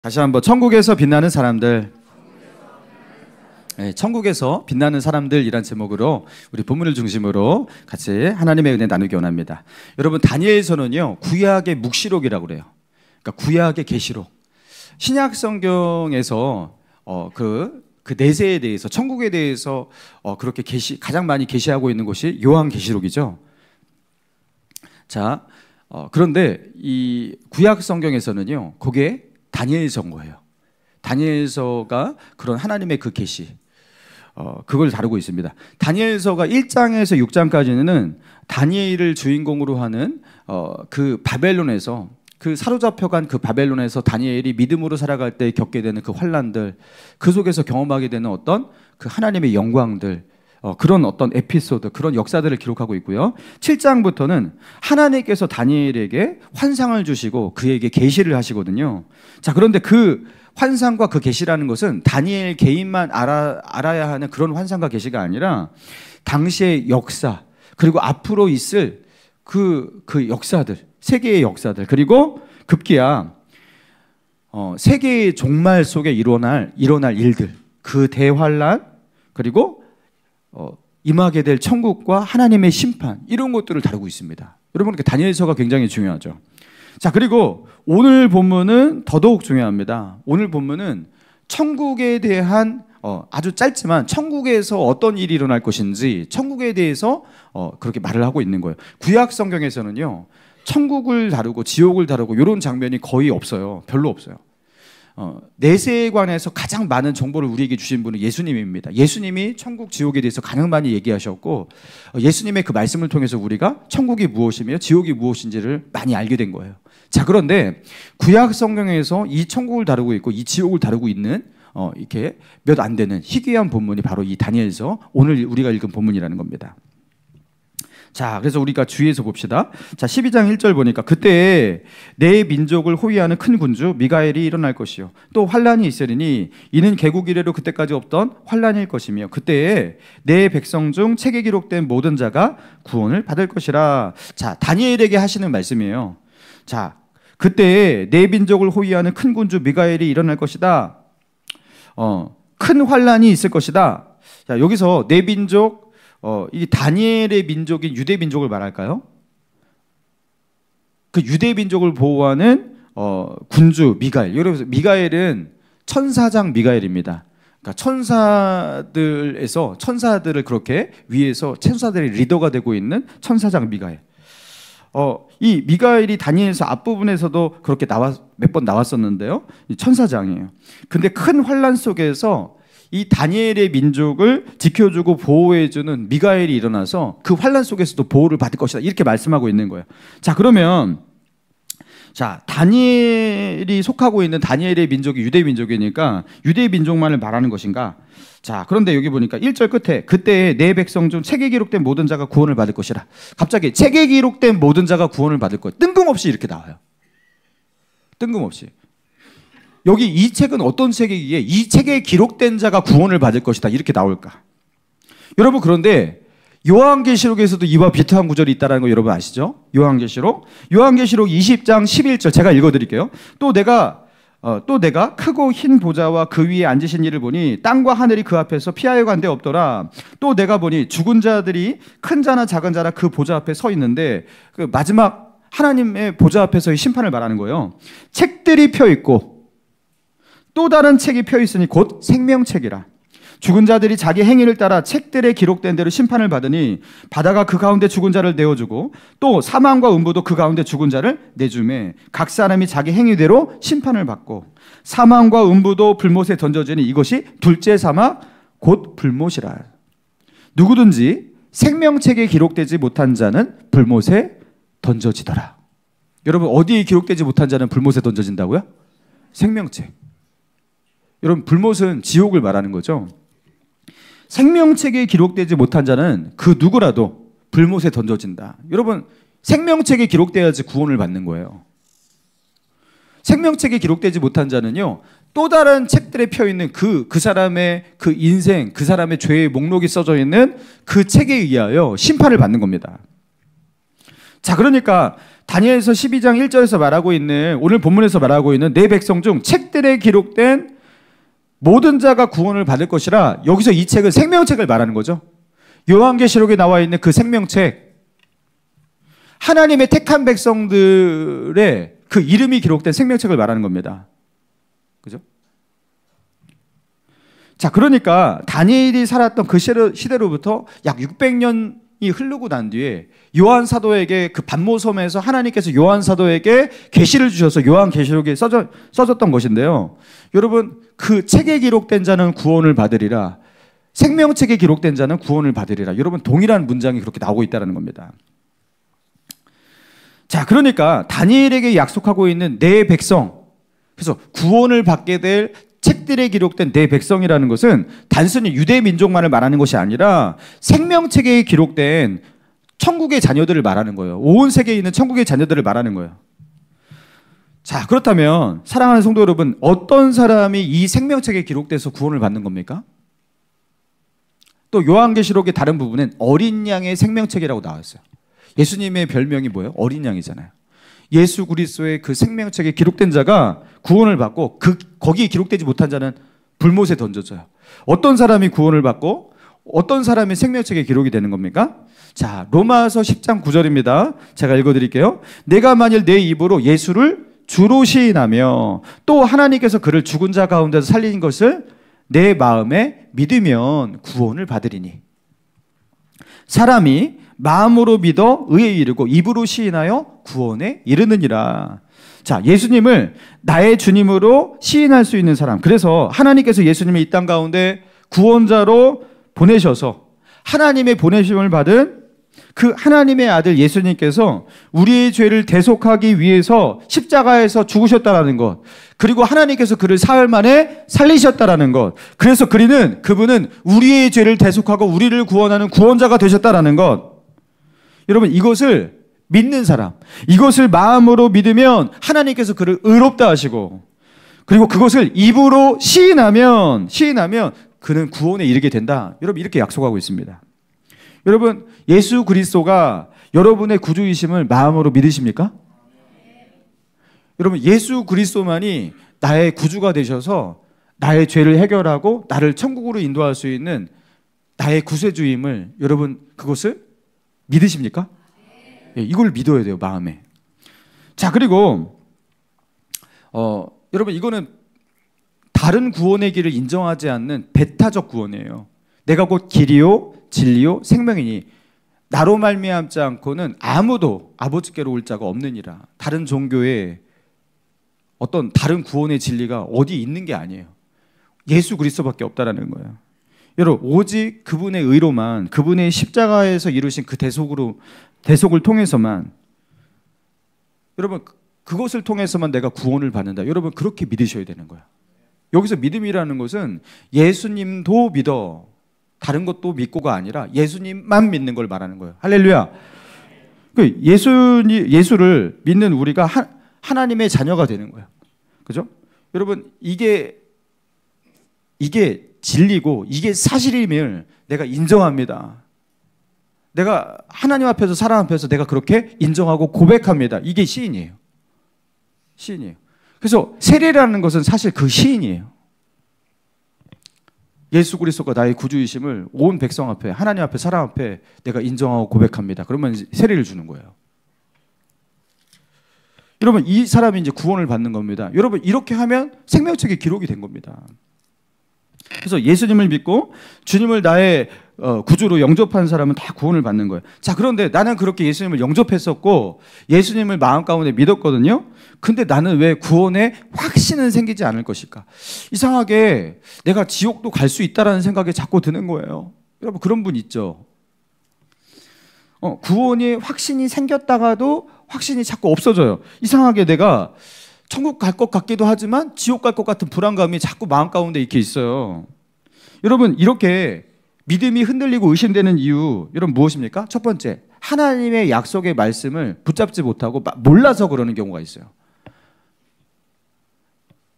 다시 한번 천국에서 빛나는 사람들. 네, 천국에서 빛나는 사람들이란 제목으로 우리 본문을 중심으로 같이 하나님의 은혜 나누기 원합니다. 여러분, 다니엘서는요 구약의 묵시록이라고 그래요. 그러니까 구약의 계시록. 신약 성경에서 그 내세에 대해서, 천국에 대해서 그렇게 가장 많이 계시하고 있는 것이 요한계시록이죠. 자, 그런데 이 구약 성경에서는요 그게 다니엘서인 거예요. 다니엘서가 그런 하나님의 그 계시, 그걸 다루고 있습니다. 다니엘서가 1장에서 6장까지는 다니엘을 주인공으로 하는 그 바벨론에서, 그 사로잡혀간 그 바벨론에서 다니엘이 믿음으로 살아갈 때 겪게 되는 그 환난들, 그 속에서 경험하게 되는 어떤 그 하나님의 영광들, 그런 어떤 에피소드, 그런 역사들을 기록하고 있고요. 7장부터는 하나님께서 다니엘에게 환상을 주시고 그에게 계시를 하시거든요. 자, 그런데 그 환상과 그 계시라는 것은 다니엘 개인만 알아야 하는 그런 환상과 계시가 아니라 당시의 역사, 그리고 앞으로 있을 그 역사들, 세계의 역사들, 그리고 급기야 세계의 종말 속에 일어날 일들, 그 대환란, 그리고 임하게 될 천국과 하나님의 심판, 이런 것들을 다루고 있습니다. 여러분, 다니엘서가 굉장히 중요하죠. 자, 그리고 오늘 본문은 더더욱 중요합니다. 오늘 본문은 천국에 대한 아주 짧지만 천국에서 어떤 일이 일어날 것인지, 천국에 대해서 그렇게 말을 하고 있는 거예요. 구약 성경에서는요 천국을 다루고 지옥을 다루고 이런 장면이 거의 없어요. 별로 없어요. 내세에 관해서 가장 많은 정보를 우리에게 주신 분은 예수님입니다. 예수님이 천국, 지옥에 대해서 가장 많이 얘기하셨고, 예수님의 그 말씀을 통해서 우리가 천국이 무엇이며 지옥이 무엇인지를 많이 알게 된 거예요. 자, 그런데 구약 성경에서 이 천국을 다루고 있고 이 지옥을 다루고 있는 이렇게 몇 안 되는 희귀한 본문이 바로 이 다니엘서, 오늘 우리가 읽은 본문이라는 겁니다. 자, 그래서 우리가 주의해서 봅시다. 자, 12장 1절 보니까 그때 내 민족을 호위하는 큰 군주 미가엘이 일어날 것이요 또 환란이 있으리니 이는 개국 이래로 그때까지 없던 환란일 것이며 그때에 내 백성 중 책에 기록된 모든 자가 구원을 받을 것이라. 자, 다니엘에게 하시는 말씀이에요. 자, 그때에 내 민족을 호위하는 큰 군주 미가엘이 일어날 것이다. 큰 환란이 있을 것이다. 자, 여기서 내 민족, 이 다니엘의 민족인 유대 민족을 말할까요? 그 유대 민족을 보호하는 군주 미가엘. 여러분, 미가엘은 천사장 미가엘입니다. 그러니까 천사들을 그렇게 위에서 천사들의 리더가 되고 있는 천사장 미가엘. 이 미가엘이 다니엘서 앞부분에서도 그렇게 몇 번 나왔었는데요. 천사장이에요. 근데 큰 환란 속에서 이 다니엘의 민족을 지켜주고 보호해주는 미가엘이 일어나서 그 환란 속에서도 보호를 받을 것이다, 이렇게 말씀하고 있는 거예요. 자, 그러면 자, 다니엘이 속하고 있는 다니엘의 민족이 유대 민족이니까 유대 민족만을 말하는 것인가? 자, 그런데 여기 보니까 1절 끝에 그때 내 백성 중 책에 기록된 모든 자가 구원을 받을 것이라. 갑자기 책에 기록된 모든 자가 구원을 받을 것, 뜬금없이 이렇게 나와요. 뜬금없이. 여기 이 책은 어떤 책이기에 이 책에 기록된 자가 구원을 받을 것이다, 이렇게 나올까? 여러분, 그런데 요한계시록에서도 이와 비슷한 구절이 있다는 거 여러분 아시죠? 요한계시록 20장 11절 제가 읽어드릴게요. 또 내가 크고 흰 보좌와 그 위에 앉으신 이를 보니 땅과 하늘이 그 앞에서 피하여 간 데 없더라. 또 내가 보니 죽은 자들이 큰 자나 작은 자나 그 보좌 앞에 서 있는데, 그 마지막 하나님의 보좌 앞에서의 심판을 말하는 거예요. 책들이 펴 있고 또 다른 책이 펴 있으니 곧 생명책이라. 죽은 자들이 자기 행위를 따라 책들에 기록된 대로 심판을 받으니 바다가 그 가운데 죽은 자를 내어주고 또 사망과 음부도 그 가운데 죽은 자를 내주매 각 사람이 자기 행위대로 심판을 받고 사망과 음부도 불못에 던져지니 이것이 둘째 사막 곧 불못이라. 누구든지 생명책에 기록되지 못한 자는 불못에 던져지더라. 여러분, 어디에 기록되지 못한 자는 불못에 던져진다고요? 생명책. 여러분, 불못은 지옥을 말하는 거죠. 생명책에 기록되지 못한 자는 그 누구라도 불못에 던져진다. 여러분, 생명책에 기록돼야지 구원을 받는 거예요. 생명책에 기록되지 못한 자는요, 또 다른 책들에 펴있는 그 사람의 그 인생, 그 사람의 죄의 목록이 써져 있는 그 책에 의하여 심판을 받는 겁니다. 자, 그러니까 다니엘서 12장 1절에서 말하고 있는, 오늘 본문에서 말하고 있는 내 백성 중 책들에 기록된 모든 자가 구원을 받을 것이라, 여기서 이 책은 생명책을 말하는 거죠. 요한계시록에 나와 있는 그 생명책, 하나님의 택한 백성들의 그 이름이 기록된 생명책을 말하는 겁니다. 그죠? 자, 그러니까 다니엘이 살았던 그 시대로부터 약 600년이 흐르고 난 뒤에 요한 사도에게 그 반모섬에서 하나님께서 요한 사도에게 계시를 주셔서 요한계시록에 써졌던 것인데요. 여러분, 그 책에 기록된 자는 구원을 받으리라, 생명책에 기록된 자는 구원을 받으리라. 여러분, 동일한 문장이 그렇게 나오고 있다는 겁니다. 자, 그러니까 다니엘에게 약속하고 있는 내 백성, 그래서 구원을 받게 될 책들에 기록된 내 백성이라는 것은 단순히 유대 민족만을 말하는 것이 아니라 생명책에 기록된 천국의 자녀들을 말하는 거예요. 온 세계에 있는 천국의 자녀들을 말하는 거예요. 자, 그렇다면 사랑하는 성도 여러분, 어떤 사람이 이 생명책에 기록돼서 구원을 받는 겁니까? 또 요한계시록의 다른 부분은 어린 양의 생명책이라고 나와 있어요. 예수님의 별명이 뭐예요? 어린 양이잖아요. 예수 그리스도의 그 생명책에 기록된 자가 구원을 받고 거기에 기록되지 못한 자는 불못에 던져져요. 어떤 사람이 구원을 받고 어떤 사람이 생명책에 기록이 되는 겁니까? 자, 로마서 10장 9절입니다. 제가 읽어드릴게요. 내가 만일 내 입으로 예수를 주로 시인하며 또 하나님께서 그를 죽은 자 가운데서 살린 것을 내 마음에 믿으면 구원을 받으리니, 사람이 마음으로 믿어 의에 이르고 입으로 시인하여 구원에 이르느니라. 자, 예수님을 나의 주님으로 시인할 수 있는 사람, 그래서 하나님께서 예수님을 이 땅 가운데 구원자로 보내셔서 하나님의 보내심을 받은 그 하나님의 아들 예수님께서 우리의 죄를 대속하기 위해서 십자가에서 죽으셨다라는 것, 그리고 하나님께서 그를 사흘 만에 살리셨다라는 것, 그래서 그분은 우리의 죄를 대속하고 우리를 구원하는 구원자가 되셨다라는 것. 여러분, 이것을 믿는 사람, 이것을 마음으로 믿으면 하나님께서 그를 의롭다 하시고, 그리고 그것을 입으로 시인하면 그는 구원에 이르게 된다. 여러분, 이렇게 약속하고 있습니다. 여러분, 예수 그리스도가 여러분의 구주이심을 마음으로 믿으십니까? 여러분, 예수 그리스도만이 나의 구주가 되셔서 나의 죄를 해결하고 나를 천국으로 인도할 수 있는 나의 구세주임을, 여러분, 그것을 믿으십니까? 예, 이걸 믿어야 돼요, 마음에. 자, 그리고 여러분, 이거는 다른 구원의 길을 인정하지 않는 배타적 구원이에요. 내가 곧 길이요 진리요 생명이니 나로 말미암지 않고는 아무도 아버지께로 올 자가 없느니라. 다른 종교에 어떤 다른 구원의 진리가 어디 있는 게 아니에요. 예수 그리스도밖에 없다라는 거예요. 여러분, 오직 그분의 의로만, 그분의 십자가에서 이루신 그 대속을 통해서만, 여러분, 그것을 통해서만 내가 구원을 받는다. 여러분, 그렇게 믿으셔야 되는 거예요. 여기서 믿음이라는 것은 예수님도 믿어, 다른 것도 믿고가 아니라 예수님만 믿는 걸 말하는 거예요. 할렐루야. 예수를 믿는 우리가 하나님의 자녀가 되는 거예요. 그죠? 여러분, 이게 진리고 이게 사실임을 내가 인정합니다. 내가 하나님 앞에서, 사람 앞에서 내가 그렇게 인정하고 고백합니다. 이게 시인이에요. 시인이에요. 그래서 세례라는 것은 사실 그 시인이에요. 예수 그리스도가 나의 구주이심을 온 백성 앞에, 하나님 앞에, 사람 앞에 내가 인정하고 고백합니다. 그러면 세례를 주는 거예요. 여러분, 이 사람이 이제 구원을 받는 겁니다. 여러분, 이렇게 하면 생명책에 기록이 된 겁니다. 그래서 예수님을 믿고 주님을 나의 구주로 영접한 사람은 다 구원을 받는 거예요. 자, 그런데 나는 그렇게 예수님을 영접했었고 예수님을 마음 가운데 믿었거든요. 근데 나는 왜 구원에 확신은 생기지 않을 것일까? 이상하게 내가 지옥도 갈 수 있다라는 생각이 자꾸 드는 거예요. 여러분, 그런 분 있죠? 구원이 확신이 생겼다가도 확신이 자꾸 없어져요. 이상하게 내가 천국 갈 것 같기도 하지만 지옥 갈 것 같은 불안감이 자꾸 마음 가운데 이렇게 있어요. 여러분, 이렇게 믿음이 흔들리고 의심되는 이유, 여러분, 무엇입니까? 첫 번째, 하나님의 약속의 말씀을 붙잡지 못하고 몰라서 그러는 경우가 있어요.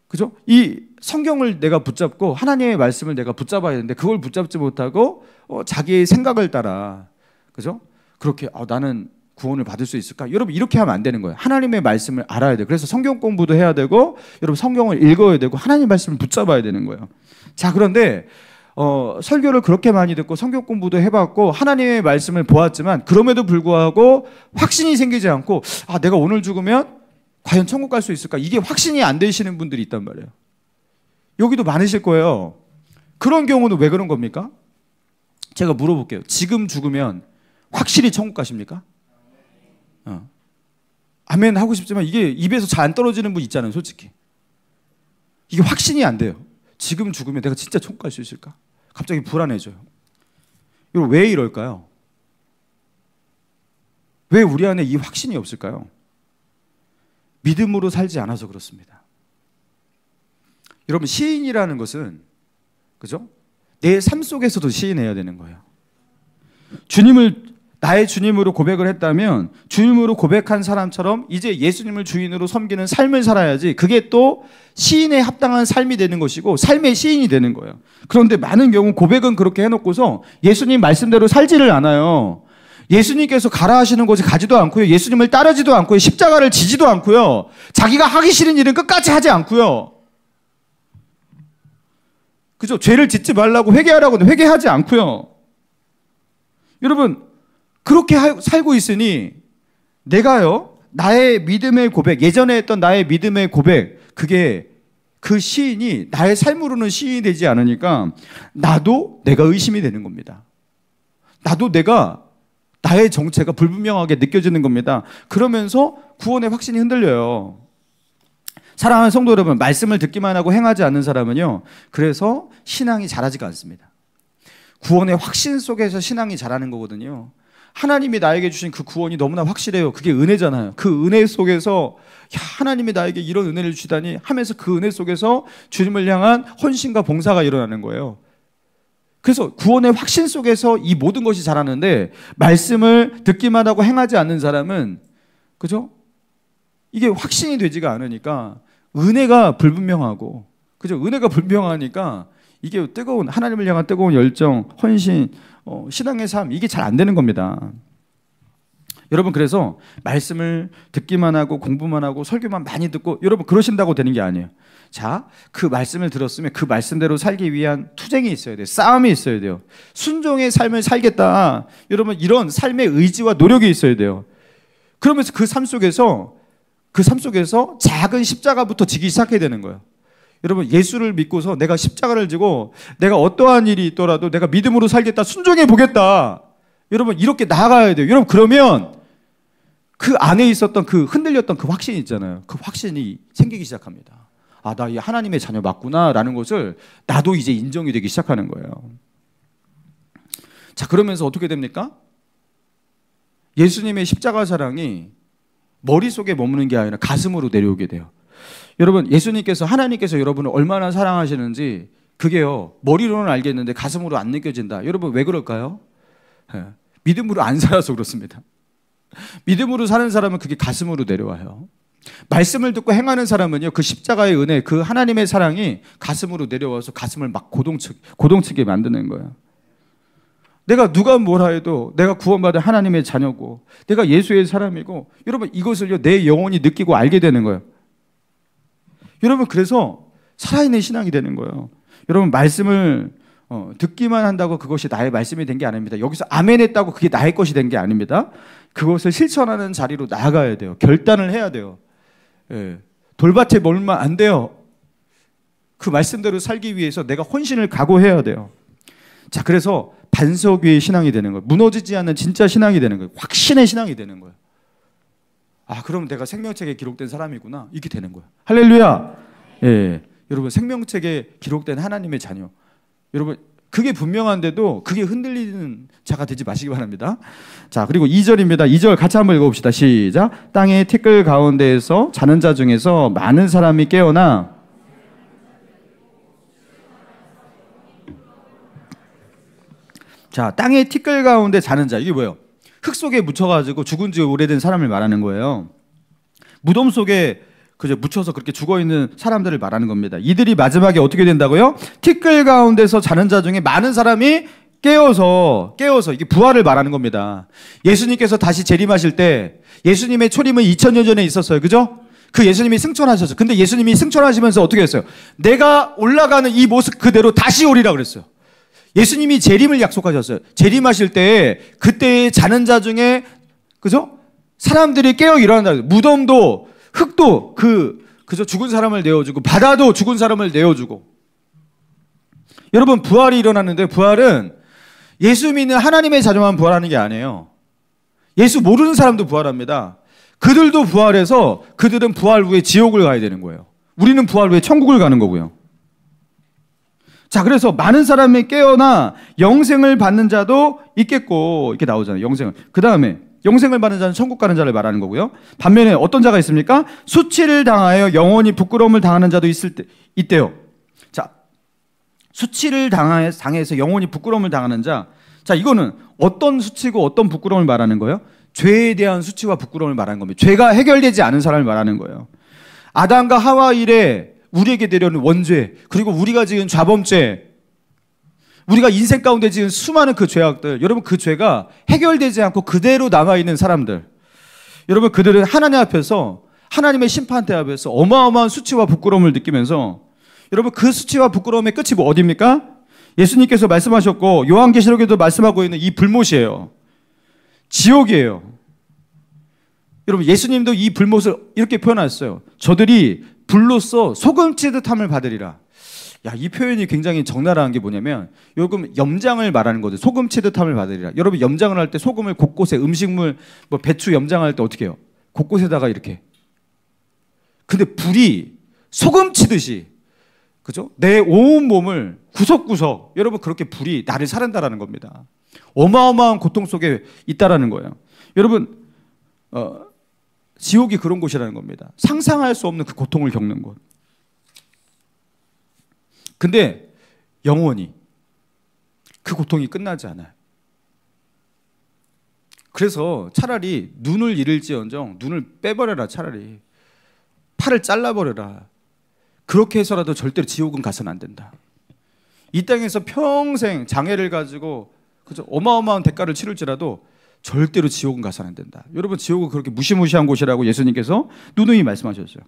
그죠? 이 성경을 내가 붙잡고 하나님의 말씀을 내가 붙잡아야 되는데 그걸 붙잡지 못하고 자기의 생각을 따라, 그죠? 그렇게 나는 구원을 받을 수 있을까? 여러분 이렇게 하면 안 되는 거예요. 하나님의 말씀을 알아야 돼요. 그래서 성경 공부도 해야 되고 여러분 성경을 읽어야 되고 하나님 말씀을 붙잡아야 되는 거예요. 자, 그런데 설교를 그렇게 많이 듣고 성경 공부도 해봤고 하나님의 말씀을 보았지만 그럼에도 불구하고 확신이 생기지 않고 내가 오늘 죽으면 과연 천국 갈 수 있을까? 이게 확신이 안 되시는 분들이 있단 말이에요. 여기도 많으실 거예요. 그런 경우는 왜 그런 겁니까? 제가 물어볼게요. 지금 죽으면 확실히 천국 가십니까? 아멘 하고 싶지만 이게 입에서 잘 안 떨어지는 분 있잖아요, 솔직히. 이게 확신이 안 돼요. 지금 죽으면 내가 진짜 천국 갈 수 있을까? 갑자기 불안해져요. 여러분 왜 이럴까요? 왜 우리 안에 이 확신이 없을까요? 믿음으로 살지 않아서 그렇습니다. 여러분 시인이라는 것은 그죠? 내 삶 속에서도 시인해야 되는 거예요. 주님을 나의 주님으로 고백을 했다면 주님으로 고백한 사람처럼 이제 예수님을 주인으로 섬기는 삶을 살아야지 그게 또 시인에 합당한 삶이 되는 것이고 삶의 시인이 되는 거예요. 그런데 많은 경우 고백은 그렇게 해놓고서 예수님 말씀대로 살지를 않아요. 예수님께서 가라 하시는 곳에 가지도 않고요. 예수님을 따르지도 않고요. 십자가를 지지도 않고요. 자기가 하기 싫은 일은 끝까지 하지 않고요. 그죠? 죄를 짓지 말라고 회개하라고는 회개하지 않고요. 여러분 그렇게 살고 있으니 내가요 나의 믿음의 고백, 예전에 했던 나의 믿음의 고백, 그게 그 시인이 나의 삶으로는 시인이 되지 않으니까 나도 내가 의심이 되는 겁니다. 나도 내가 나의 정체가 불분명하게 느껴지는 겁니다. 그러면서 구원의 확신이 흔들려요. 사랑하는 성도 여러분, 말씀을 듣기만 하고 행하지 않는 사람은요, 그래서 신앙이 자라지가 않습니다. 구원의 확신 속에서 신앙이 자라는 거거든요. 하나님이 나에게 주신 그 구원이 너무나 확실해요. 그게 은혜잖아요. 그 은혜 속에서 하나님이 나에게 이런 은혜를 주다니 하면서 그 은혜 속에서 주님을 향한 헌신과 봉사가 일어나는 거예요. 그래서 구원의 확신 속에서 이 모든 것이 자라는데 말씀을 듣기만 하고 행하지 않는 사람은 그죠? 이게 확신이 되지가 않으니까 은혜가 불분명하고 그죠? 은혜가 불분명하니까 이게 뜨거운 하나님을 향한 뜨거운 열정, 헌신, 신앙의 삶 이게 잘 안 되는 겁니다. 여러분 그래서 말씀을 듣기만 하고 공부만 하고 설교만 많이 듣고 여러분 그러신다고 되는 게 아니에요. 자, 그 말씀을 들었으면 그 말씀대로 살기 위한 투쟁이 있어야 돼요. 싸움이 있어야 돼요. 순종의 삶을 살겠다. 여러분 이런 삶의 의지와 노력이 있어야 돼요. 그러면서 그 삶 속에서 작은 십자가부터 지기 시작해야 되는 거예요. 여러분 예수를 믿고서 내가 십자가를 지고 내가 어떠한 일이 있더라도 내가 믿음으로 살겠다, 순종해 보겠다. 여러분 이렇게 나아가야 돼요. 여러분 그러면 그 안에 있었던 그 흔들렸던 그 확신이 있잖아요. 그 확신이 생기기 시작합니다. 아, 나 이 하나님의 자녀 맞구나 라는 것을 나도 이제 인정이 되기 시작하는 거예요. 자, 그러면서 어떻게 됩니까? 예수님의 십자가 사랑이 머릿속에 머무는 게 아니라 가슴으로 내려오게 돼요. 여러분 예수님께서 하나님께서 여러분을 얼마나 사랑하시는지 그게요 머리로는 알겠는데 가슴으로 안 느껴진다. 여러분 왜 그럴까요? 믿음으로 안 살아서 그렇습니다. 믿음으로 사는 사람은 그게 가슴으로 내려와요. 말씀을 듣고 행하는 사람은요 그 십자가의 은혜, 그 하나님의 사랑이 가슴으로 내려와서 가슴을 막 고동치게 만드는 거예요. 내가 누가 뭐라 해도 내가 구원받은 하나님의 자녀고 내가 예수의 사람이고 여러분 이것을요 내 영혼이 느끼고 알게 되는 거예요. 여러분 그래서 살아있는 신앙이 되는 거예요. 여러분 말씀을 듣기만 한다고 그것이 나의 말씀이 된 게 아닙니다. 여기서 아멘 했다고 그게 나의 것이 된 게 아닙니다. 그것을 실천하는 자리로 나아가야 돼요. 결단을 해야 돼요. 예. 돌밭에 멀면 안 돼요. 그 말씀대로 살기 위해서 내가 헌신을 각오해야 돼요. 자, 그래서 반석 위의 신앙이 되는 거예요. 무너지지 않는 진짜 신앙이 되는 거예요. 확신의 신앙이 되는 거예요. 아, 그럼 내가 생명책에 기록된 사람이구나. 이렇게 되는 거예요. 할렐루야. 예. 여러분 생명책에 기록된 하나님의 자녀. 여러분 그게 분명한데도 그게 흔들리는 자가 되지 마시기 바랍니다. 자, 그리고 2절입니다. 2절 같이 한번 읽어봅시다. 시작. 땅의 티끌 가운데에서 자는 자 중에서 많은 사람이 깨어나 자, 땅의 티끌 가운데 자는 자. 이게 뭐예요? 흙 속에 묻혀가지고 죽은 지 오래된 사람을 말하는 거예요. 무덤 속에 그저 묻혀서 그렇게 죽어있는 사람들을 말하는 겁니다. 이들이 마지막에 어떻게 된다고요? 티끌 가운데서 자는 자 중에 많은 사람이 깨어서 이게 부활을 말하는 겁니다. 예수님께서 다시 재림하실 때 예수님의 초림은 2000년 전에 있었어요. 그죠? 그 예수님이 승천하셨어요. 근데 예수님이 승천하시면서 어떻게 했어요? 내가 올라가는 이 모습 그대로 다시 오리라 그랬어요. 예수님이 재림을 약속하셨어요. 재림하실 때 그때의 자는 자 중에 그죠? 사람들이 깨어 일어난다. 무덤도 흙도 그저 죽은 사람을 내어주고 바다도 죽은 사람을 내어주고. 여러분 부활이 일어났는데 부활은 예수 믿는 하나님의 자녀만 부활하는 게 아니에요. 예수 모르는 사람도 부활합니다. 그들도 부활해서 그들은 부활 후에 지옥을 가야 되는 거예요. 우리는 부활 후에 천국을 가는 거고요. 자, 그래서 많은 사람이 깨어나 영생을 받는 자도 있겠고 이렇게 나오잖아요. 영생을. 그 다음에 영생을 받는 자는 천국 가는 자를 말하는 거고요. 반면에 어떤 자가 있습니까? 수치를 당하여 영원히 부끄러움을 당하는 자도 있대요. 자, 수치를 당해서 영원히 부끄러움을 당하는 자. 자, 이거는 어떤 수치고 어떤 부끄러움을 말하는 거예요? 죄에 대한 수치와 부끄러움을 말하는 겁니다. 죄가 해결되지 않은 사람을 말하는 거예요. 아담과 하와 이래 우리에게 내려오는 원죄, 그리고 우리가 지은 좌범죄, 우리가 인생 가운데 지은 수많은 그 죄악들, 여러분 그 죄가 해결되지 않고 그대로 남아있는 사람들, 여러분 그들은 하나님 앞에서 하나님의 심판대 앞에서 어마어마한 수치와 부끄러움을 느끼면서, 여러분 그 수치와 부끄러움의 끝이 뭐 어디입니까? 예수님께서 말씀하셨고 요한계시록에도 말씀하고 있는 이 불못이에요. 지옥이에요. 여러분 예수님도 이 불못을 이렇게 표현하셨어요. 저들이 불로써 소금치듯함을 받으리라. 야, 이 표현이 굉장히 적나라한 게 뭐냐면 요금 염장을 말하는 거죠. 소금치듯함을 받으리라. 여러분 염장을 할 때 소금을 곳곳에 음식물 뭐 배추 염장할 때 어떻게 해요? 곳곳에다가 이렇게. 근데 불이 소금치듯이 그죠? 내 온 몸을 구석구석 여러분 그렇게 불이 나를 사른다라는 겁니다. 어마어마한 고통 속에 있다라는 거예요. 여러분 지옥이 그런 곳이라는 겁니다. 상상할 수 없는 그 고통을 겪는 곳. 근데 영원히 그 고통이 끝나지 않아요. 그래서 차라리 눈을 잃을지언정 눈을 빼버려라. 차라리 팔을 잘라버려라. 그렇게 해서라도 절대로 지옥은 가서는 안 된다. 이 땅에서 평생 장애를 가지고 그죠? 어마어마한 대가를 치를지라도 절대로 지옥은 가서는 안 된다. 여러분 지옥은 그렇게 무시무시한 곳이라고 예수님께서 누누이 말씀하셨어요.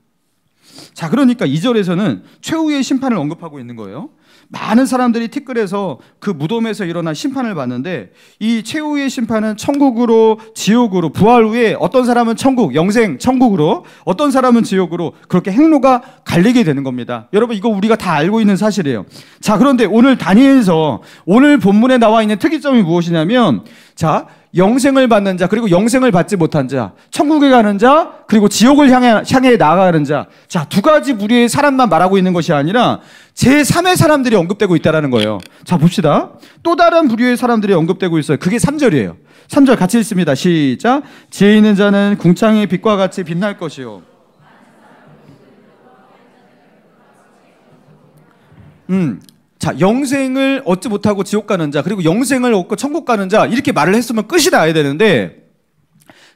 자, 그러니까 2절에서는 최후의 심판을 언급하고 있는 거예요. 많은 사람들이 티끌에서 그 무덤에서 일어난 심판을 봤는데 이 최후의 심판은 천국으로 지옥으로 부활 후에 어떤 사람은 천국, 영생, 천국으로 어떤 사람은 지옥으로 그렇게 행로가 갈리게 되는 겁니다. 여러분 이거 우리가 다 알고 있는 사실이에요. 자, 그런데 오늘 다니엘서 오늘 본문에 나와 있는 특이점이 무엇이냐면 자, 영생을 받는 자, 그리고 영생을 받지 못한 자, 천국에 가는 자, 그리고 지옥을 향해 나아가는 자. 자, 두 가지 부류의 사람만 말하고 있는 것이 아니라 제3의 사람들이 언급되고 있다는 거예요. 자, 봅시다. 또 다른 부류의 사람들이 언급되고 있어요. 그게 3절이에요. 3절 같이 읽습니다. 시작. 지혜 있는 자는 궁창의 빛과 같이 빛날 것이요. 자, 영생을 얻지 못하고 지옥 가는 자, 그리고 영생을 얻고 천국 가는 자, 이렇게 말을 했으면 끝이 나야 되는데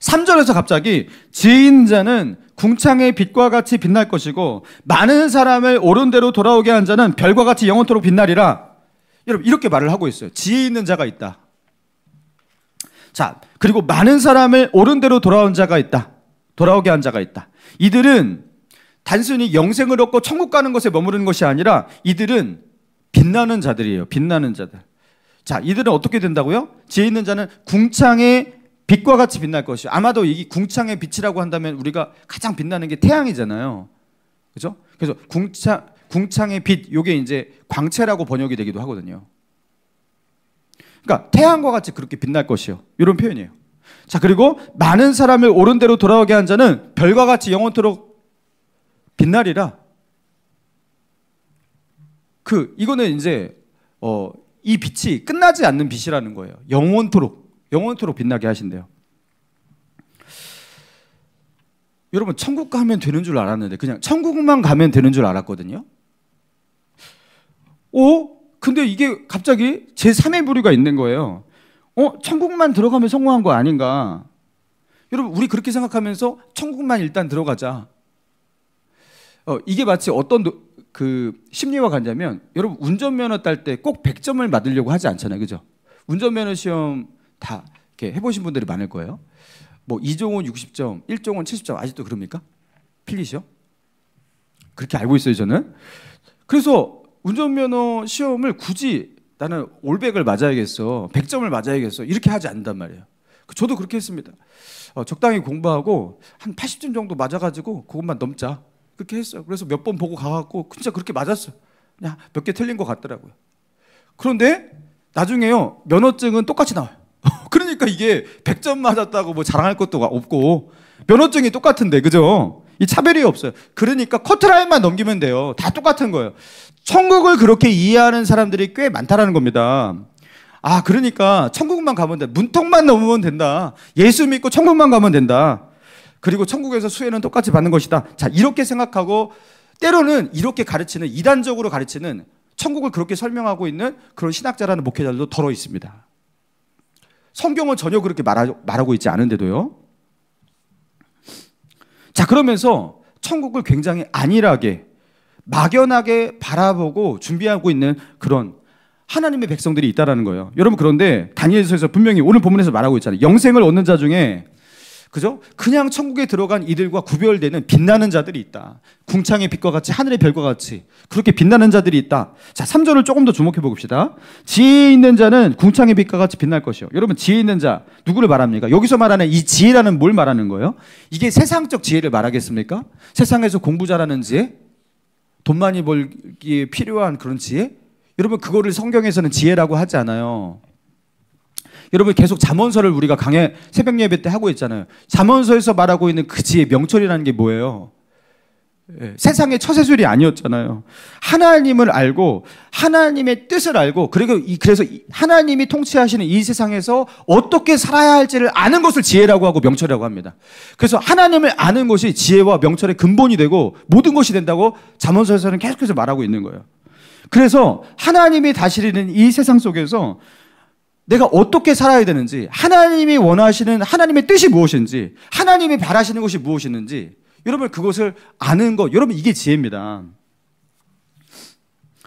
3절에서 갑자기 지혜 있는 자는 궁창의 빛과 같이 빛날 것이고 많은 사람을 옳은 대로 돌아오게 한 자는 별과 같이 영원토록 빛나리라. 여러분 이렇게 말을 하고 있어요. 지혜 있는 자가 있다. 자, 그리고 많은 사람을 옳은 대로 돌아온 자가 있다. 돌아오게 한 자가 있다. 이들은 단순히 영생을 얻고 천국 가는 것에 머무르는 것이 아니라 이들은 빛나는 자들이에요. 빛나는 자들. 자, 이들은 어떻게 된다고요? 지혜 있는 자는 궁창의 빛과 같이 빛날 것이요. 아마도 이 궁창의 빛이라고 한다면 우리가 가장 빛나는 게 태양이잖아요. 그죠? 그래서 궁창의 빛, 요게 이제 광채라고 번역이 되기도 하거든요. 그러니까 태양과 같이 그렇게 빛날 것이요. 이런 표현이에요. 자, 그리고 많은 사람을 옳은 대로 돌아오게 한 자는 별과 같이 영원토록 빛나리라. 이거는 이제 이 빛이 끝나지 않는 빛이라는 거예요. 영원토록 빛나게 하신대요. 여러분 천국 가면 되는 줄 알았는데 그냥 천국만 가면 되는 줄 알았거든요. 근데 이게 갑자기 제3의 부류가 있는 거예요. 천국만 들어가면 성공한 거 아닌가? 여러분 우리 그렇게 생각하면서 천국만 일단 들어가자. 이게 마치 어떤 그 심리와 같냐면 여러분 운전면허 딸 때 꼭 100점을 맞으려고 하지 않잖아요. 그죠? 운전면허 시험 다 이렇게 해보신 분들이 많을 거예요. 뭐 2종은 60점, 1종은 70점 아직도 그럽니까? 필리시요? 그렇게 알고 있어요 저는. 그래서 운전면허 시험을 굳이 나는 올백을 맞아야겠어, 100점을 맞아야겠어 이렇게 하지 않는단 말이에요. 저도 그렇게 했습니다. 적당히 공부하고 한 80점 정도 맞아가지고 그것만 넘자 그렇게 했어요. 그래서 몇 번 보고 가갖고 진짜 그렇게 맞았어요. 그냥 몇 개 틀린 것 같더라고요. 그런데 나중에요 면허증은 똑같이 나와요. 그러니까 이게 100점 맞았다고 뭐 자랑할 것도 없고 면허증이 똑같은데 그죠? 이 차별이 없어요. 그러니까 커트라인만 넘기면 돼요. 다 똑같은 거예요. 천국을 그렇게 이해하는 사람들이 꽤 많다라는 겁니다. 아, 그러니까 천국만 가면 돼. 문턱만 넘으면 된다. 예수 믿고 천국만 가면 된다. 그리고 천국에서 수혜는 똑같이 받는 것이다. 자, 이렇게 생각하고 때로는 이렇게 가르치는, 이단적으로 가르치는, 천국을 그렇게 설명하고 있는 그런 신학자라는 목회자들도 덜어 있습니다. 성경은 전혀 그렇게 말하고 있지 않은데도요. 자, 그러면서 천국을 굉장히 안일하게 막연하게 바라보고 준비하고 있는 그런 하나님의 백성들이 있다라는 거예요. 여러분, 그런데 다니엘서에서 분명히 오늘 본문에서 말하고 있잖아요. 영생을 얻는 자 중에 그죠? 그냥 천국에 들어간 이들과 구별되는 빛나는 자들이 있다. 궁창의 빛과 같이 하늘의 별과 같이 그렇게 빛나는 자들이 있다. 자, 3절을 조금 더 주목해 봅시다. 지혜 있는 자는 궁창의 빛과 같이 빛날 것이요. 여러분, 지혜 있는 자 누구를 말합니까? 여기서 말하는 이 지혜라는 뭘 말하는 거예요? 이게 세상적 지혜를 말하겠습니까? 세상에서 공부 잘하는 지혜? 돈 많이 벌기에 필요한 그런 지혜? 여러분, 그거를 성경에서는 지혜라고 하지 않아요. 여러분, 계속 잠언서를 우리가 강해 새벽 예배 때 하고 있잖아요. 잠언서에서 말하고 있는 그 지혜 명철이라는 게 뭐예요? 세상의 처세술이 아니었잖아요. 하나님을 알고 하나님의 뜻을 알고 그래서 하나님이 통치하시는 이 세상에서 어떻게 살아야 할지를 아는 것을 지혜라고 하고 명철이라고 합니다. 그래서 하나님을 아는 것이 지혜와 명철의 근본이 되고 모든 것이 된다고 잠언서에서는 계속해서 말하고 있는 거예요. 그래서 하나님이 다스리는 이 세상 속에서 내가 어떻게 살아야 되는지, 하나님이 원하시는 하나님의 뜻이 무엇인지, 하나님이 바라시는 것이 무엇인지, 여러분 그것을 아는 것, 여러분 이게 지혜입니다.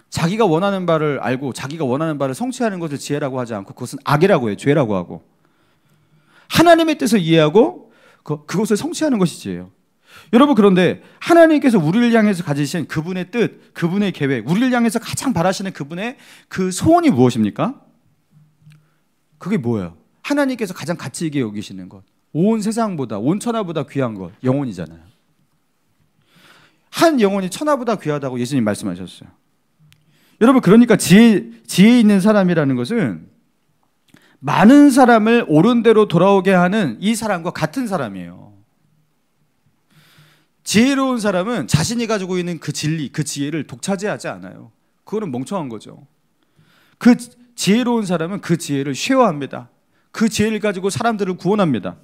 자기가 원하는 바를 알고 자기가 원하는 바를 성취하는 것을 지혜라고 하지 않고 그것은 악이라고 해요. 죄라고 하고. 하나님의 뜻을 이해하고 그것을 성취하는 것이 지혜예요. 여러분, 그런데 하나님께서 우리를 향해서 가지신 그분의 뜻, 그분의 계획, 우리를 향해서 가장 바라시는 그분의 그 소원이 무엇입니까? 그게 뭐예요? 하나님께서 가장 가치 있게 여기시는 것, 온 세상보다, 온 천하보다 귀한 것, 영혼이잖아요. 한 영혼이 천하보다 귀하다고 예수님 말씀하셨어요. 여러분, 그러니까 지혜 있는 사람이라는 것은 많은 사람을 옳은 대로 돌아오게 하는 이 사람과 같은 사람이에요. 지혜로운 사람은 자신이 가지고 있는 그 진리, 그 지혜를 독차지하지 않아요. 그거는 멍청한 거죠. 그 지혜로운 사람은 그 지혜를 쉐어합니다. 그 지혜를 가지고 사람들을 구원합니다.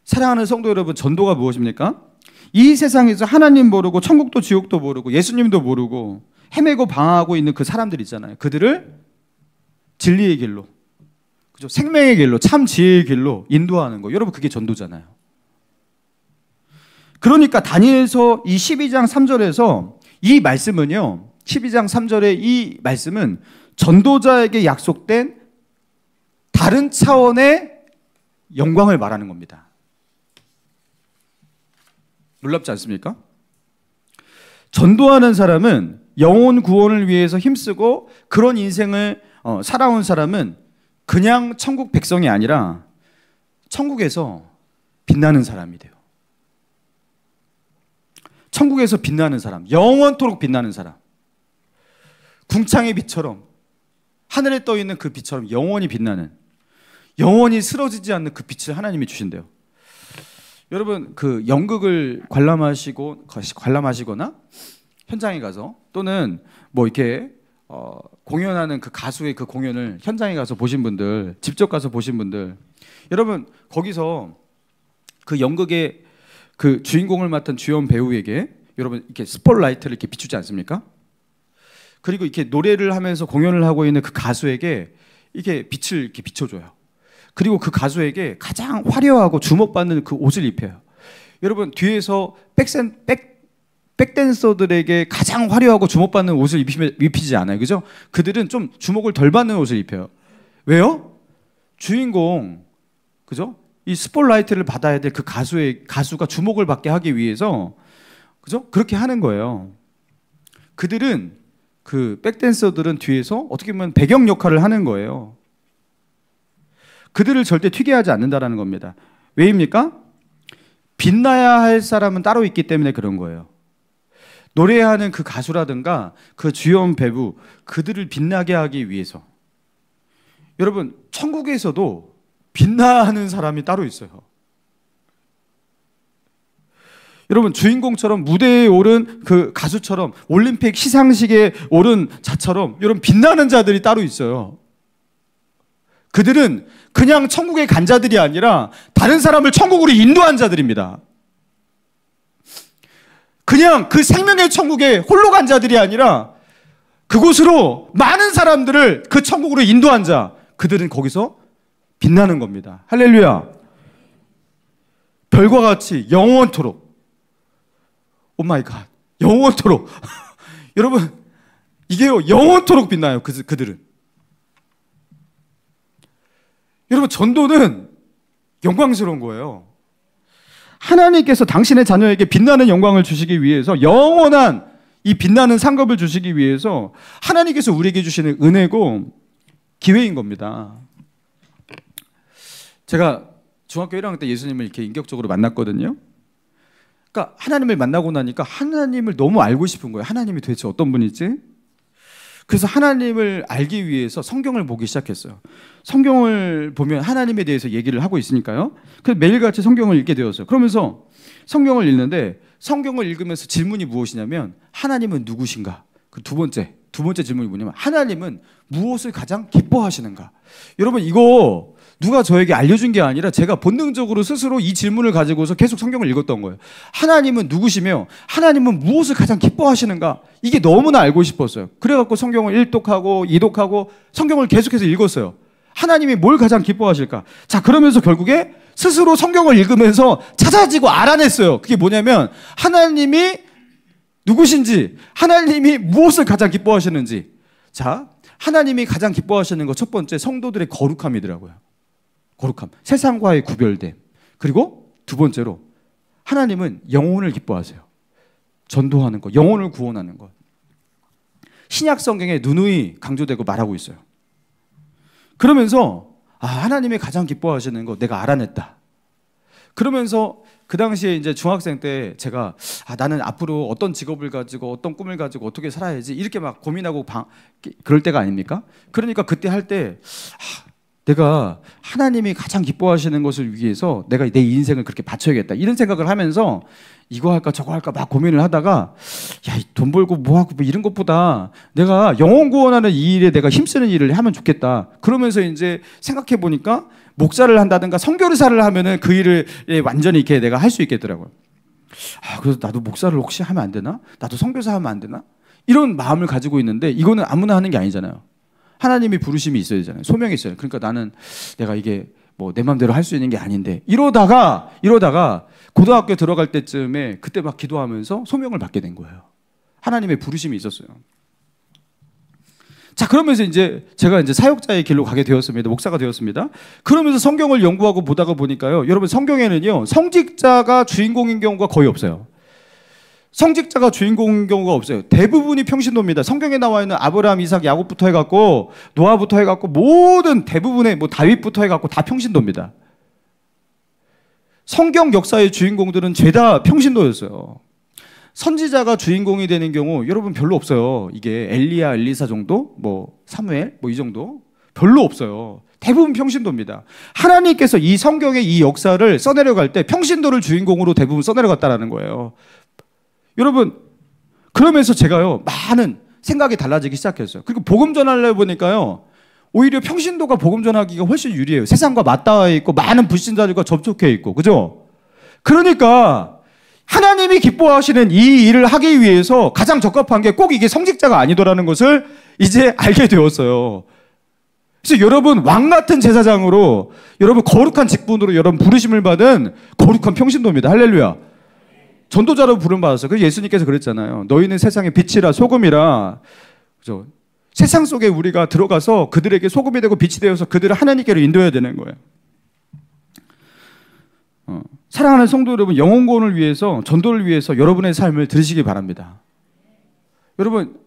사랑하는 성도 여러분, 전도가 무엇입니까? 이 세상에서 하나님 모르고 천국도 지옥도 모르고 예수님도 모르고 헤매고 방황하고 있는 그 사람들 있잖아요. 그들을 진리의 길로, 그죠? 생명의 길로, 참 지혜의 길로 인도하는 거. 여러분, 그게 전도잖아요. 그러니까 다니엘서 이 12장 3절에서 이 말씀은요, 12장 3절의 이 말씀은 전도자에게 약속된 다른 차원의 영광을 말하는 겁니다. 놀랍지 않습니까? 전도하는 사람은 영혼 구원을 위해서 힘쓰고 그런 인생을 살아온 사람은 그냥 천국 백성이 아니라 천국에서 빛나는 사람이 돼요. 천국에서 빛나는 사람, 영원토록 빛나는 사람. 궁창의 빛처럼, 하늘에 떠 있는 그 빛처럼 영원히 빛나는, 영원히 쓰러지지 않는 그 빛을 하나님이 주신대요. 여러분, 그 연극을 관람하시거나 현장에 가서, 또는 뭐 이렇게 공연하는 그 가수의 그 공연을 현장에 가서 보신 분들, 직접 가서 보신 분들, 여러분 거기서 그 연극의 그 주인공을 맡은 주연 배우에게 여러분 이렇게 스포트라이트를 이렇게 비추지 않습니까? 그리고 이렇게 노래를 하면서 공연을 하고 있는 그 가수에게 이렇게 빛을 이렇게 비춰줘요. 그리고 그 가수에게 가장 화려하고 주목받는 그 옷을 입혀요. 여러분, 뒤에서 백댄서들에게 가장 화려하고 주목받는 옷을 입히지 않아요. 그죠? 그들은 좀 주목을 덜 받는 옷을 입혀요. 왜요? 주인공, 그죠? 이 스포트라이트를 받아야 될 그 가수가 주목을 받게 하기 위해서, 그죠? 그렇게 하는 거예요. 그들은, 그 백댄서들은 뒤에서 어떻게 보면 배경 역할을 하는 거예요. 그들을 절대 튀게 하지 않는다라는 겁니다. 왜입니까? 빛나야 할 사람은 따로 있기 때문에 그런 거예요. 노래하는 그 가수라든가 그 주연 배우, 그들을 빛나게 하기 위해서. 여러분, 천국에서도 빛나는 사람이 따로 있어요. 여러분, 주인공처럼 무대에 오른 그 가수처럼, 올림픽 시상식에 오른 자처럼 여러분 빛나는 자들이 따로 있어요. 그들은 그냥 천국에 간 자들이 아니라 다른 사람을 천국으로 인도한 자들입니다. 그냥 그 생명의 천국에 홀로 간 자들이 아니라 그곳으로 많은 사람들을 그 천국으로 인도한 자, 그들은 거기서 빛나는 겁니다. 할렐루야. 별과 같이 영원토록. 오 마이 갓. 영원토록. 여러분, 이게요, 영원토록 빛나요. 그들은. 여러분, 전도는 영광스러운 거예요. 하나님께서 당신의 자녀에게 빛나는 영광을 주시기 위해서, 영원한 이 빛나는 상급을 주시기 위해서 하나님께서 우리에게 주시는 은혜고 기회인 겁니다. 제가 중학교 1학년 때 예수님을 이렇게 인격적으로 만났거든요. 그러니까 하나님을 만나고 나니까 하나님을 너무 알고 싶은 거예요. 하나님이 도대체 어떤 분이지? 그래서 하나님을 알기 위해서 성경을 보기 시작했어요. 성경을 보면 하나님에 대해서 얘기를 하고 있으니까요. 그래서 매일같이 성경을 읽게 되었어요. 그러면서 성경을 읽는데, 성경을 읽으면서 질문이 무엇이냐면, 하나님은 누구신가? 그 두 번째 질문이 뭐냐면, 하나님은 무엇을 가장 기뻐하시는가? 여러분, 이거 누가 저에게 알려준 게 아니라 제가 본능적으로 스스로 이 질문을 가지고서 계속 성경을 읽었던 거예요. 하나님은 누구시며 하나님은 무엇을 가장 기뻐하시는가? 이게 너무나 알고 싶었어요. 그래갖고 성경을 1독하고 2독하고 성경을 계속해서 읽었어요. 하나님이 뭘 가장 기뻐하실까? 자, 그러면서 결국에 스스로 성경을 읽으면서 찾아지고 알아냈어요. 그게 뭐냐면, 하나님이 누구신지, 하나님이 무엇을 가장 기뻐하시는지. 자, 하나님이 가장 기뻐하시는 것 첫 번째, 성도들의 거룩함이더라고요. 거룩함, 세상과의 구별됨. 그리고 두 번째로, 하나님은 영혼을 기뻐하세요. 전도하는 것, 영혼을 구원하는 것. 신약 성경에 누누이 강조되고 말하고 있어요. 그러면서 하나님이 가장 기뻐하시는 거 내가 알아냈다. 그러면서 그 당시에 이제 중학생 때 제가 나는 앞으로 어떤 직업을 가지고 어떤 꿈을 가지고 어떻게 살아야지 이렇게 막 고민하고 그럴 때가 아닙니까? 그러니까 그때 할 때 내가 하나님이 가장 기뻐하시는 것을 위해서 내가 내 인생을 그렇게 바쳐야겠다, 이런 생각을 하면서 이거 할까 저거 할까 막 고민을 하다가, 야, 돈 벌고 뭐하고 뭐 이런 것보다 내가 영혼 구원하는 이 일에 내가 힘쓰는 일을 하면 좋겠다. 그러면서 이제 생각해 보니까 목사를 한다든가 선교사를 하면은 그 일을 완전히 이렇게 내가 할 수 있겠더라고요. 그래서 나도 목사를 혹시 하면 안 되나? 나도 선교사 하면 안 되나? 이런 마음을 가지고 있는데, 이거는 아무나 하는 게 아니잖아요. 하나님이 부르심이 있어야 되잖아요. 소명이 있어요. 그러니까 나는 내가 이게 뭐 내 마음대로 할 수 있는 게 아닌데, 이러다가 고등학교 들어갈 때쯤에 그때 막 기도하면서 소명을 받게 된 거예요. 하나님의 부르심이 있었어요. 자, 그러면서 이제 제가 이제 사역자의 길로 가게 되었습니다. 목사가 되었습니다. 그러면서 성경을 연구하고 보다가 보니까요, 여러분, 성경에는요, 성직자가 주인공인 경우가 거의 없어요. 성직자가 주인공인 경우가 없어요. 대부분이 평신도입니다. 성경에 나와 있는 아브라함, 이삭, 야곱부터 해갖고 노아부터 해갖고 모든 대부분의 뭐 다윗부터 해갖고 다 평신도입니다. 성경 역사의 주인공들은 죄다 평신도였어요. 선지자가 주인공이 되는 경우 여러분 별로 없어요. 이게 엘리야, 엘리사 정도, 뭐 사무엘, 뭐 이 정도 별로 없어요. 대부분 평신도입니다. 하나님께서 이 성경의 이 역사를 써내려갈 때 평신도를 주인공으로 대부분 써내려갔다라는 거예요. 여러분, 그러면서 제가요, 많은 생각이 달라지기 시작했어요. 그리고 복음 전하려 보니까요, 오히려 평신도가 복음 전하기가 훨씬 유리해요. 세상과 맞닿아 있고 많은 불신자들과 접촉해 있고, 그죠? 그러니까 하나님이 기뻐하시는 이 일을 하기 위해서 가장 적합한 게 꼭 이게 성직자가 아니더라는 것을 이제 알게 되었어요. 그래서 여러분, 왕 같은 제사장으로, 여러분 거룩한 직분으로 여러분 부르심을 받은 거룩한 평신도입니다. 할렐루야. 전도자로 부름받았어요. 그래서 예수님께서 그랬잖아요. 너희는 세상의 빛이라 소금이라. 그죠? 세상 속에 우리가 들어가서 그들에게 소금이 되고 빛이 되어서 그들을 하나님께로 인도해야 되는 거예요. 사랑하는 성도 여러분, 영혼구원을 위해서, 전도를 위해서 여러분의 삶을 들으시기 바랍니다. 여러분,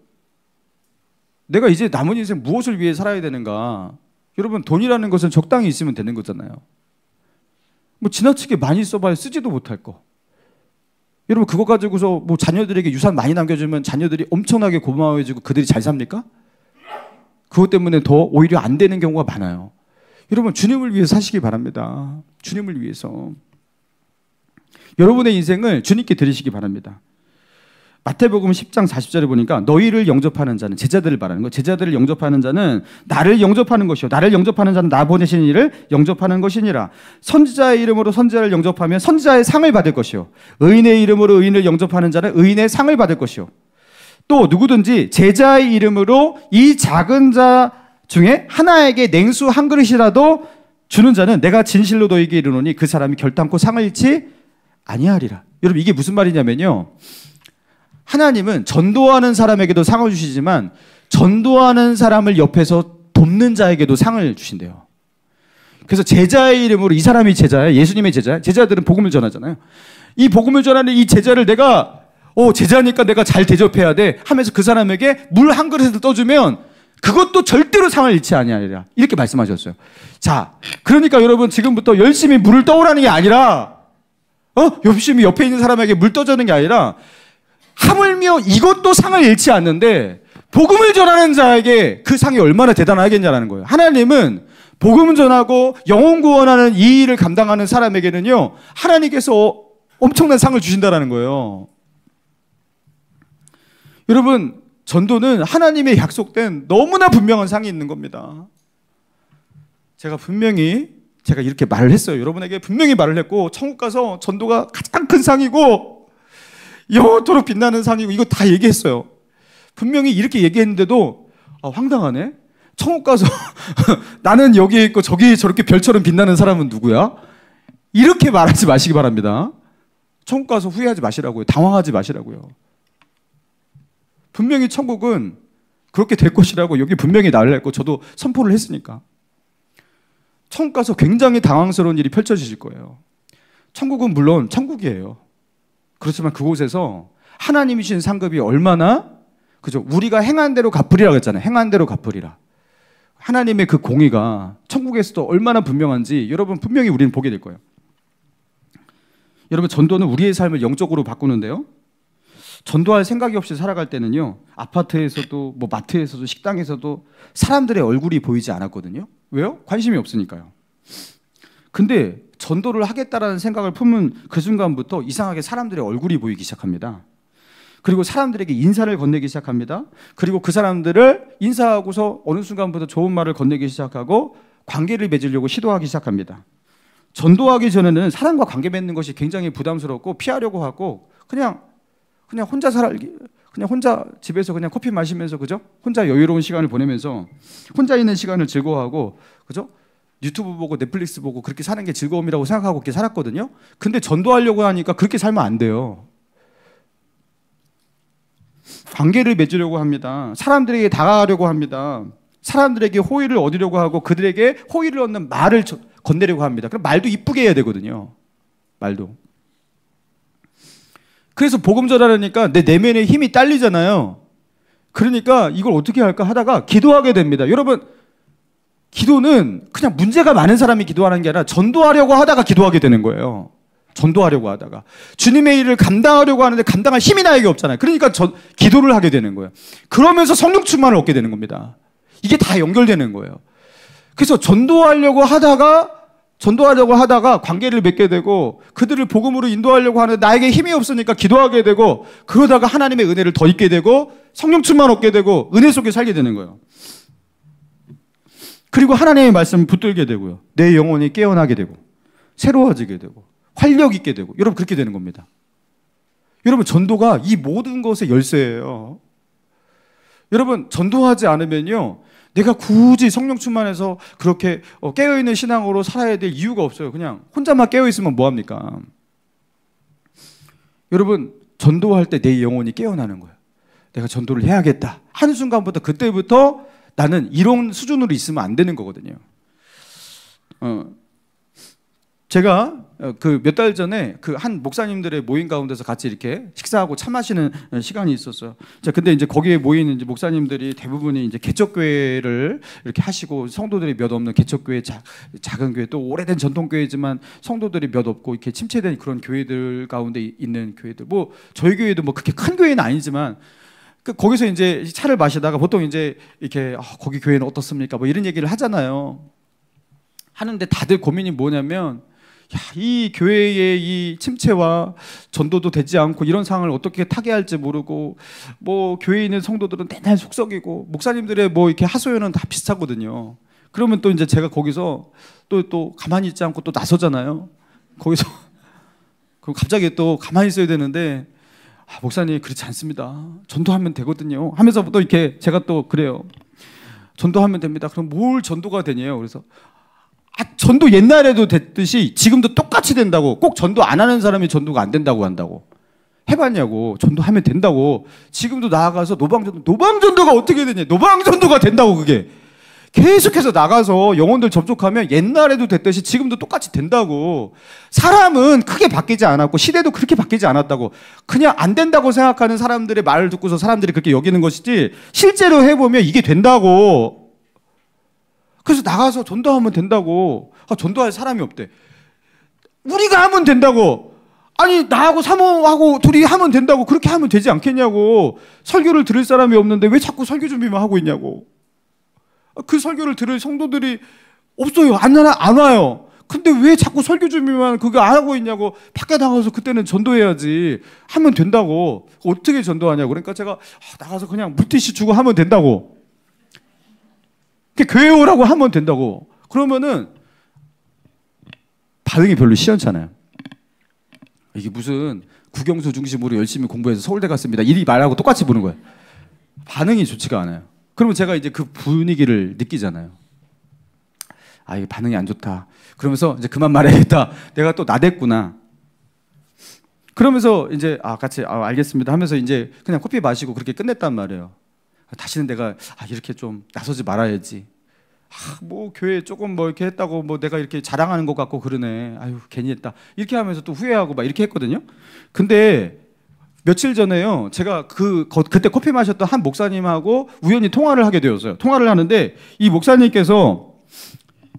내가 이제 남은 인생 무엇을 위해 살아야 되는가? 여러분, 돈이라는 것은 적당히 있으면 되는 거잖아요. 뭐 지나치게 많이 써봐야 쓰지도 못할 거. 여러분, 그거 가지고서 뭐 자녀들에게 유산 많이 남겨주면 자녀들이 엄청나게 고마워해지고 그들이 잘 삽니까? 그것 때문에 더 오히려 안 되는 경우가 많아요. 여러분, 주님을 위해서 사시기 바랍니다. 주님을 위해서. 여러분의 인생을 주님께 드리시기 바랍니다. 마태복음 10장 40절에 보니까 너희를 영접하는 자는, 제자들을 말하는 거, 제자들을 영접하는 자는 나를 영접하는 것이요, 나를 영접하는 자는 나 보내신 이를 영접하는 것이니라. 선지자의 이름으로 선지자를 영접하면 선지자의 상을 받을 것이요, 의인의 이름으로 의인을 영접하는 자는 의인의 상을 받을 것이요, 또 누구든지 제자의 이름으로 이 작은 자 중에 하나에게 냉수 한 그릇이라도 주는 자는 내가 진실로 너희에게 이르노니 그 사람이 결단코 상을 잃지 아니하리라. 여러분, 이게 무슨 말이냐면요, 하나님은 전도하는 사람에게도 상을 주시지만 전도하는 사람을 옆에서 돕는 자에게도 상을 주신대요. 그래서 제자의 이름으로, 이 사람이 제자야, 예수님의 제자야. 제자들은 복음을 전하잖아요. 이 복음을 전하는 이 제자를 내가 제자니까 내가 잘 대접해야 돼 하면서 그 사람에게 물 한 그릇을 떠주면 그것도 절대로 상을 잃지 아니하리라. 이렇게 말씀하셨어요. 자, 그러니까 여러분, 지금부터 열심히 물을 떠오라는 게 아니라 열심히 옆에 있는 사람에게 물 떠주는 게 아니라 하물며 이것도 상을 잃지 않는데 복음을 전하는 자에게 그 상이 얼마나 대단하겠냐라는 거예요. 하나님은 복음을 전하고 영혼 구원하는 이 일을 감당하는 사람에게는요, 하나님께서 엄청난 상을 주신다라는 거예요. 여러분, 전도는 하나님의 약속된 너무나 분명한 상이 있는 겁니다. 제가 이렇게 말을 했어요. 여러분에게 분명히 말을 했고, 천국 가서 전도가 가장 큰 상이고 영원토록 빛나는 상이고, 이거 다 얘기했어요. 분명히 이렇게 얘기했는데도 황당하네. 천국 가서 나는 여기에 있고 저기 저렇게 별처럼 빛나는 사람은 누구야? 이렇게 말하지 마시기 바랍니다. 천국 가서 후회하지 마시라고요. 당황하지 마시라고요. 분명히 천국은 그렇게 될 것이라고 여기 분명히 나열했고 저도 선포를 했으니까. 천국 가서 굉장히 당황스러운 일이 펼쳐지실 거예요. 천국은 물론 천국이에요. 그렇지만 그곳에서 하나님이 주신 상급이 얼마나, 그죠? 우리가 행한 대로 갚으리라고 했잖아요. 행한 대로 갚으리라. 하나님의 그 공의가 천국에서도 얼마나 분명한지 여러분 분명히 우리는 보게 될 거예요. 여러분, 전도는 우리의 삶을 영적으로 바꾸는데요, 전도할 생각이 없이 살아갈 때는요, 아파트에서도 뭐 마트에서도 식당에서도 사람들의 얼굴이 보이지 않았거든요. 왜요? 관심이 없으니까요. 근데 전도를 하겠다라는 생각을 품은 그 순간부터 이상하게 사람들의 얼굴이 보이기 시작합니다. 그리고 사람들에게 인사를 건네기 시작합니다. 그리고 그 사람들을 인사하고서 어느 순간부터 좋은 말을 건네기 시작하고 관계를 맺으려고 시도하기 시작합니다. 전도하기 전에는 사람과 관계 맺는 것이 굉장히 부담스럽고 피하려고 하고 그냥 혼자 그냥 혼자 집에서 그냥 커피 마시면서, 그죠? 혼자 여유로운 시간을 보내면서 혼자 있는 시간을 즐거워하고, 그죠? 유튜브 보고 넷플릭스 보고 그렇게 사는 게 즐거움이라고 생각하고 그렇게 살았거든요. 근데 전도하려고 하니까 그렇게 살면 안 돼요. 관계를 맺으려고 합니다. 사람들에게 다가가려고 합니다. 사람들에게 호의를 얻으려고 하고 그들에게 호의를 얻는 말을 건네려고 합니다. 그럼 말도 이쁘게 해야 되거든요. 말도. 그래서 복음 전하려니까 내 내면에 힘이 딸리잖아요. 그러니까 이걸 어떻게 할까 하다가 기도하게 됩니다. 여러분, 기도는 그냥 문제가 많은 사람이 기도하는 게 아니라 전도하려고 하다가 기도하게 되는 거예요. 전도하려고 하다가 주님의 일을 감당하려고 하는데 감당할 힘이 나에게 없잖아요. 그러니까 기도를 하게 되는 거예요. 그러면서 성령 충만을 얻게 되는 겁니다. 이게 다 연결되는 거예요. 그래서 전도하려고 하다가 관계를 맺게 되고 그들을 복음으로 인도하려고 하는데 나에게 힘이 없으니까 기도하게 되고, 그러다가 하나님의 은혜를 더 잊게 되고 성령 충만 얻게 되고 은혜 속에 살게 되는 거예요. 그리고 하나님의 말씀을 붙들게 되고요, 내 영혼이 깨어나게 되고 새로워지게 되고 활력 있게 되고, 여러분 그렇게 되는 겁니다. 여러분, 전도가 이 모든 것의 열쇠예요. 여러분, 전도하지 않으면요, 내가 굳이 성령 충만해서 그렇게 깨어있는 신앙으로 살아야 될 이유가 없어요. 그냥 혼자만 깨어있으면 뭐합니까? 여러분, 전도할 때 내 영혼이 깨어나는 거예요. 내가 전도를 해야겠다 하는 순간부터, 그때부터 나는 이런 수준으로 있으면 안 되는 거거든요. 제가 그 몇 달 전에 그 한 목사님들의 모임 가운데서 같이 이렇게 식사하고 차 마시는 시간이 있었어요. 자, 근데 이제 거기에 모이는 이제 목사님들이 대부분이 이제 개척교회를 이렇게 하시고, 성도들이 몇 없는 개척교회, 작은 교회, 또 오래된 전통교회지만 성도들이 몇 없고 이렇게 침체된 그런 교회들 가운데 있는 교회들. 뭐 저희 교회도 뭐 그렇게 큰 교회는 아니지만, 거기서 이제 차를 마시다가 보통 이제 이렇게 거기 교회는 어떻습니까? 뭐 이런 얘기를 하잖아요. 하는데 다들 고민이 뭐냐면, 이 교회의 이 침체와 전도도 되지 않고 이런 상황을 어떻게 타개할지 모르고, 뭐 교회에 있는 성도들은 맨날 속썩이고, 목사님들의 뭐 이렇게 하소연은 다 비슷하거든요. 그러면 또 이제 제가 거기서 또 가만히 있지 않고 또 나서잖아요. 거기서 그럼 갑자기 또 가만히 있어야 되는데, 목사님 그렇지 않습니다. 전도하면 되거든요. 하면서부터 이렇게 제가 또 그래요. 전도하면 됩니다. 그럼 뭘 전도가 되냐요? 그래서 전도 옛날에도 됐듯이 지금도 똑같이 된다고. 꼭 전도 안 하는 사람이 전도가 안 된다고 한다고. 해봤냐고. 전도하면 된다고. 지금도 나아가서 노방전도가 어떻게 되냐. 노방전도가 된다고. 그게 계속해서 나가서 영혼들 접촉하면 옛날에도 됐듯이 지금도 똑같이 된다고. 사람은 크게 바뀌지 않았고 시대도 그렇게 바뀌지 않았다고. 그냥 안 된다고 생각하는 사람들의 말을 듣고서 사람들이 그렇게 여기는 것이지, 실제로 해보면 이게 된다고. 그래서 나가서 전도하면 된다고. 전도할 사람이 없대. 우리가 하면 된다고. 아니, 나하고 사모하고 둘이 하면 된다고. 그렇게 하면 되지 않겠냐고. 설교를 들을 사람이 없는데 왜 자꾸 설교 준비만 하고 있냐고. 그 설교를 들을 성도들이 없어요. 안 와요. 근데 왜 자꾸 설교 준비만 그거 안 하고 있냐고. 밖에 나가서 그때는 전도해야지. 하면 된다고. 어떻게 전도하냐고. 그러니까 제가 나가서 그냥 물티슈 주고 하면 된다고. 교회 오라고 하면 된다고. 그러면은 반응이 별로 시원찮아요. 이게 무슨 국영수 중심으로 열심히 공부해서 서울대 갔습니다, 이 말하고 똑같이 보는 거예요. 반응이 좋지가 않아요. 그러면 제가 이제 그 분위기를 느끼잖아요. 이게 반응이 안 좋다. 그러면서 이제 그만 말해야겠다. 내가 또 나댔구나. 그러면서 이제 같이 알겠습니다 하면서 이제 그냥 커피 마시고 그렇게 끝냈단 말이에요. 다시는 내가 이렇게 좀 나서지 말아야지. 뭐 교회 조금 뭐 이렇게 했다고 뭐 내가 이렇게 자랑하는 것 같고 그러네. 아유, 괜히 했다. 이렇게 하면서 또 후회하고 막 이렇게 했거든요. 근데 며칠 전에요, 제가 그때 커피 마셨던 한 목사님하고 우연히 통화를 하게 되었어요. 통화를 하는데 이 목사님께서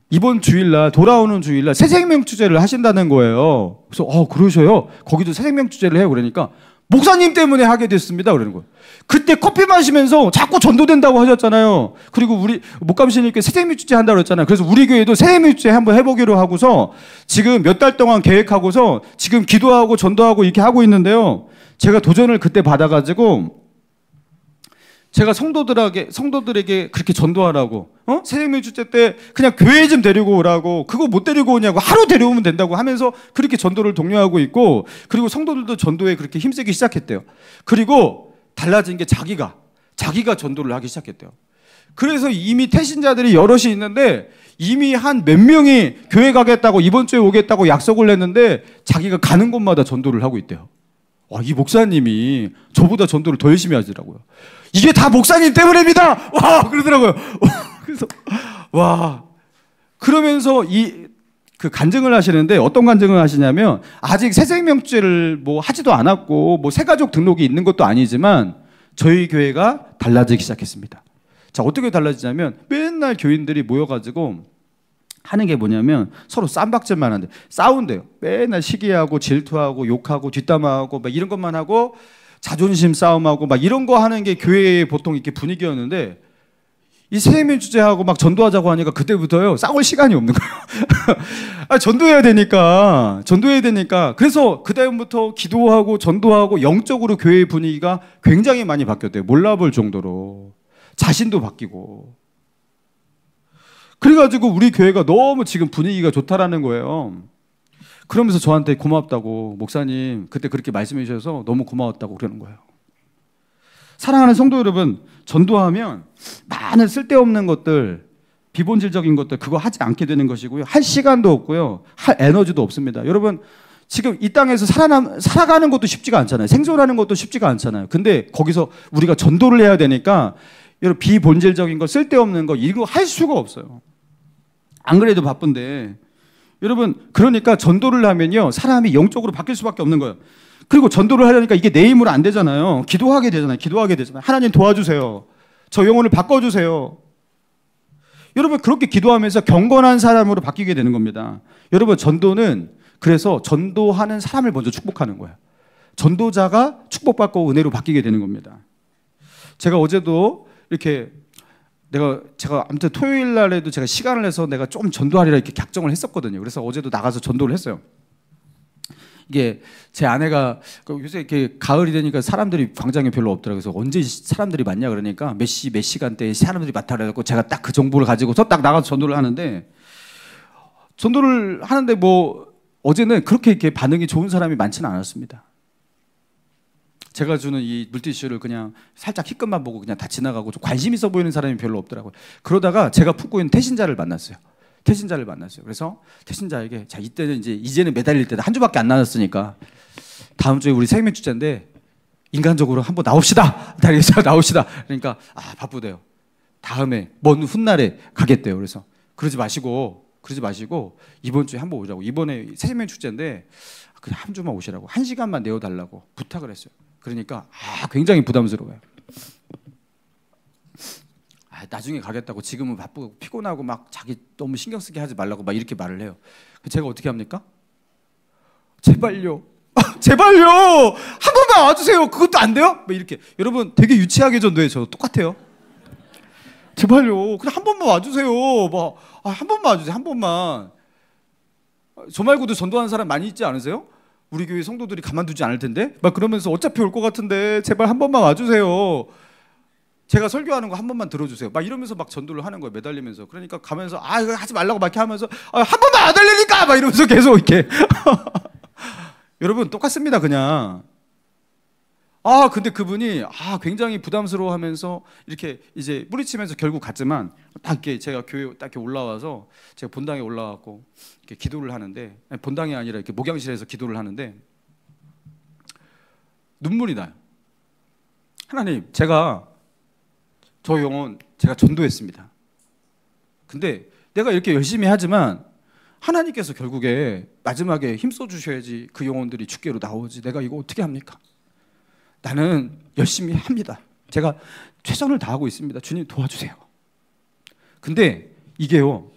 이번 주일날, 돌아오는 주일날 새생명 주제를 하신다는 거예요. 그래서 그러셔요. 거기도 새생명 주제를 해요. 그러니까 목사님 때문에 하게 됐습니다. 그러는 거예요. 그때 커피 마시면서 자꾸 전도된다고 하셨잖아요. 그리고 우리 목감시님께 새생명 주제 한다고 그랬잖아요. 그래서 우리 교회도 새생명 주제 한번 해보기로 하고서 지금 몇 달 동안 계획하고서 지금 기도하고 전도하고 이렇게 하고 있는데요. 제가 도전을 그때 받아가지고 제가 성도들에게 그렇게 전도하라고, 새생명 주제 때 그냥 교회 좀 데리고 오라고, 그거 못 데리고 오냐고, 하루 데려오면 된다고 하면서 그렇게 전도를 독려하고 있고, 그리고 성도들도 전도에 그렇게 힘쓰기 시작했대요. 그리고 달라진 게 자기가 전도를 하기 시작했대요. 그래서 이미 태신자들이 여럿이 있는데 이미 한 몇 명이 교회 가겠다고, 이번 주에 오겠다고 약속을 했는데 자기가 가는 곳마다 전도를 하고 있대요. 이 목사님이 저보다 전도를 더 열심히 하시더라고요. 이게 다 목사님 때문입니다. 그러더라고요. 그래서 그러면서 그 간증을 하시는데, 어떤 간증을 하시냐면, 아직 새생명죄를 뭐 하지도 않았고 뭐 새가족 등록이 있는 것도 아니지만 저희 교회가 달라지기 시작했습니다. 자, 어떻게 달라지냐면 맨날 교인들이 모여가지고 하는 게 뭐냐면 서로 쌈박질만 하는데 싸운대요. 맨날 시기하고 질투하고 욕하고 뒷담화하고 막 이런 것만 하고 자존심 싸움하고 막 이런 거 하는 게 교회의 보통 이렇게 분위기였는데, 이 새해민 주제하고 막 전도하자고 하니까 그때부터요 싸울 시간이 없는 거예요. 전도해야 되니까. 그래서 그다음부터 기도하고 전도하고 영적으로 교회의 분위기가 굉장히 많이 바뀌었대요. 몰라볼 정도로. 자신도 바뀌고. 그래가지고 우리 교회가 너무 지금 분위기가 좋다라는 거예요. 그러면서 저한테 고맙다고, 목사님 그때 그렇게 말씀해 주셔서 너무 고마웠다고 그러는 거예요. 사랑하는 성도 여러분, 전도하면 많은 쓸데없는 것들, 비본질적인 것들 그거 하지 않게 되는 것이고요. 할 시간도 없고요. 할 에너지도 없습니다. 여러분, 지금 이 땅에서 살아가는 것도 쉽지가 않잖아요. 생존하는 것도 쉽지가 않잖아요. 근데 거기서 우리가 전도를 해야 되니까 여러분 비본질적인 거, 쓸데없는 거 이거 할 수가 없어요. 안 그래도 바쁜데 여러분 그러니까 전도를 하면요 사람이 영적으로 바뀔 수밖에 없는 거예요. 그리고 전도를 하려니까 이게 내 힘으로 안 되잖아요. 기도하게 되잖아요. 하나님 도와주세요. 저 영혼을 바꿔주세요. 여러분 그렇게 기도하면서 경건한 사람으로 바뀌게 되는 겁니다. 여러분 전도는 그래서 전도하는 사람을 먼저 축복하는 거예요. 전도자가 축복받고 은혜로 바뀌게 되는 겁니다. 제가 어제도 이렇게 제가 아무튼 토요일 날에도 제가 시간을 내서 내가 좀 전도하리라 이렇게 작정을 했었거든요. 그래서 어제도 나가서 전도를 했어요. 이게 제 아내가 요새 이렇게 가을이 되니까 사람들이 광장에 별로 없더라고요. 그래서 언제 사람들이 많냐 그러니까 몇 시간대에 사람들이 많다 그래갖고 제가 딱 그 정보를 가지고서 딱 나가서 전도를 하는데 뭐 어제는 그렇게 이렇게 반응이 좋은 사람이 많지는 않았습니다. 제가 주는 이 물티슈를 그냥 살짝 희끗만 보고 그냥 다 지나가고 좀 관심 있어 보이는 사람이 별로 없더라고요. 그러다가 제가 품고 있는 태신자를 만났어요. 그래서 태신자에게 자 이제는 매달릴 때다. 한 주밖에 안 남았으니까 다음 주에 우리 생명축제인데 인간적으로 한번 나옵시다. 나옵시다. 그러니까 바쁘대요. 다음에 먼 훗날에 가겠대요. 그래서 그러지 마시고 이번 주에 한번 오자고. 이번에 생명축제인데 그냥 한 주만 오시라고. 1시간만 내어달라고 부탁을 했어요. 그러니까 굉장히 부담스러워요. 나중에 가겠다고 지금은 바쁘고 피곤하고 막 자기 너무 신경 쓰게 하지 말라고 막 이렇게 말을 해요. 제가 어떻게 합니까? 제발요. 제발요. 한 번만 와주세요. 그것도 안 돼요? 뭐 이렇게. 여러분 되게 유치하게 전도해요. 저 똑같아요. 제발요. 그냥 한 번만 와주세요. 한 번만 와주세요. 한 번만. 저 말고도 전도하는 사람 많이 있지 않으세요? 우리 교회 성도들이 가만두지 않을 텐데 막 그러면서 어차피 올 것 같은데 제발 한 번만 와주세요. 제가 설교하는 거 한 번만 들어주세요. 막 이러면서 막 전도를 하는 거예요. 매달리면서. 그러니까 가면서 이거 하지 말라고 막 이렇게 하면서 한 번만 안 달리니까 막 이러면서 계속 이렇게. 여러분 똑같습니다. 그냥. 근데 그분이 굉장히 부담스러워하면서 이렇게 이제 뿌리치면서 결국 갔지만 딱 이렇게 제가 교회 딱 이렇게 올라와서 제가 본당에 올라왔고 이렇게 기도를 하는데 본당이 아니라 이렇게 목양실에서 기도를 하는데 눈물이 나요. 하나님, 제가 저 영혼 제가 전도했습니다. 근데 내가 이렇게 열심히 하지만 하나님께서 결국에 마지막에 힘써 주셔야지 그 영혼들이 주께로 나오지. 내가 이거 어떻게 합니까? 나는 열심히 합니다. 제가 최선을 다하고 있습니다. 주님 도와주세요. 근데 이게요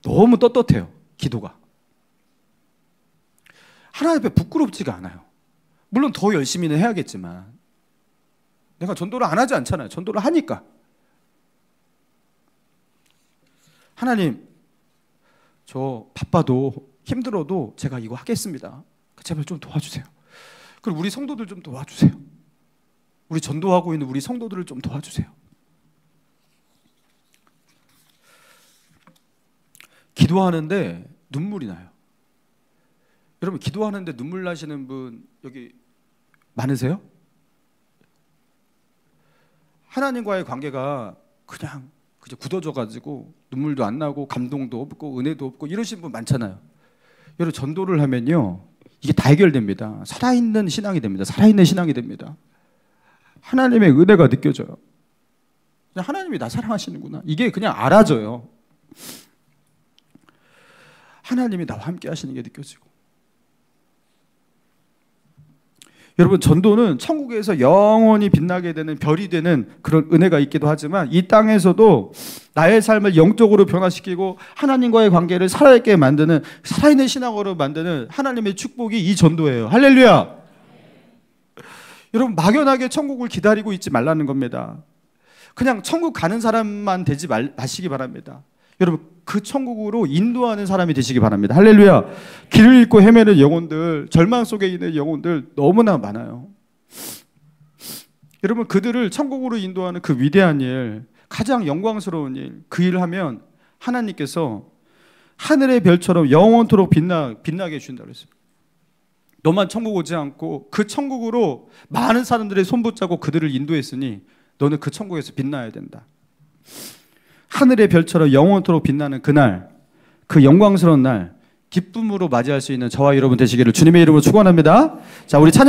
너무 떳떳해요. 기도가 하나님 앞에 부끄럽지가 않아요. 물론 더 열심히는 해야겠지만 내가 전도를 안 하지 않잖아요. 전도를 하니까. 하나님, 저 바빠도 힘들어도 제가 이거 하겠습니다. 제발 좀 도와주세요. 그리고 우리 성도들 좀 도와주세요. 우리 전도하고 있는 우리 성도들을 좀 도와주세요. 기도하는데 눈물이 나요. 여러분 기도하는데 눈물 나시는 분 여기 많으세요? 하나님과의 관계가 그냥 굳어져가지고 눈물도 안 나고 감동도 없고 은혜도 없고 이러신 분 많잖아요. 여러분 전도를 하면요 이게 다 해결됩니다. 살아있는 신앙이 됩니다. 살아있는 신앙이 됩니다. 하나님의 은혜가 느껴져요. 하나님이 나 사랑하시는구나. 이게 그냥 알아져요. 하나님이 나와 함께 하시는 게 느껴지고. 여러분 전도는 천국에서 영원히 빛나게 되는 별이 되는 그런 은혜가 있기도 하지만 이 땅에서도 나의 삶을 영적으로 변화시키고 하나님과의 관계를 살아있게 만드는 살아있는 신앙으로 만드는 하나님의 축복이 이 전도예요. 할렐루야. 여러분 막연하게 천국을 기다리고 있지 말라는 겁니다. 그냥 천국 가는 사람만 되지 마시기 바랍니다. 여러분 그 천국으로 인도하는 사람이 되시기 바랍니다. 할렐루야. 길을 잃고 헤매는 영혼들, 절망 속에 있는 영혼들 너무나 많아요. 여러분 그들을 천국으로 인도하는 그 위대한 일, 가장 영광스러운 일, 그 일을 하면 하나님께서 하늘의 별처럼 영원토록 빛나게 해주신다고 했어요. 너만 천국 오지 않고 그 천국으로 많은 사람들의 손 붙잡고 그들을 인도했으니 너는 그 천국에서 빛나야 된다. 하늘의 별처럼 영원토록 빛나는 그날, 그 영광스러운 날, 기쁨으로 맞이할 수 있는 저와 여러분 되시기를 주님의 이름으로 축원합니다. 자, 우리 찬양